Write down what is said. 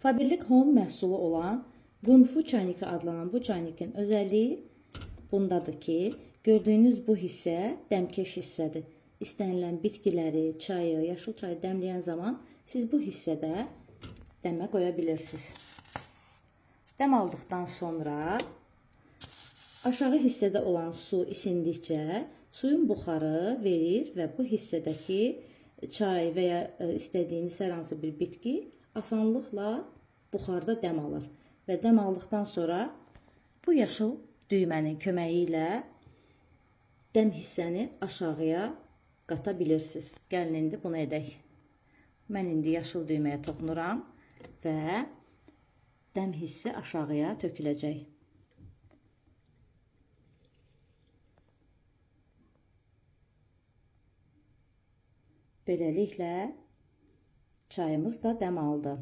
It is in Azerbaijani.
Faberlic Home məhsulu olan Gunfu çayniki adlanan bu çaynikin özəlliyi bundadır ki, gördüyünüz bu hissə dəmkeş hissədir. İstənilən bitkiləri, çayı, yaşıl çayı dəmləyən zaman siz bu hissədə dəmə qoya bilirsiniz. Dəm aldıqdan sonra aşağı hissədə olan su isindikcə suyun buxarı verir və bu hissədəki çay və ya istədiyiniz hər hansı bir bitki asanlıqla buxarda dəm alır. Və dəm aldıqdan sonra bu yaşıl düymənin köməyi ilə dəm hissəni aşağıya qata bilirsiniz. Gəlin indi bunu edək. Mən indi yaşıl düyməyə toxunuram və dəm hissi aşağıya töküləcək. Beləliklə çayımız da dəm aldı.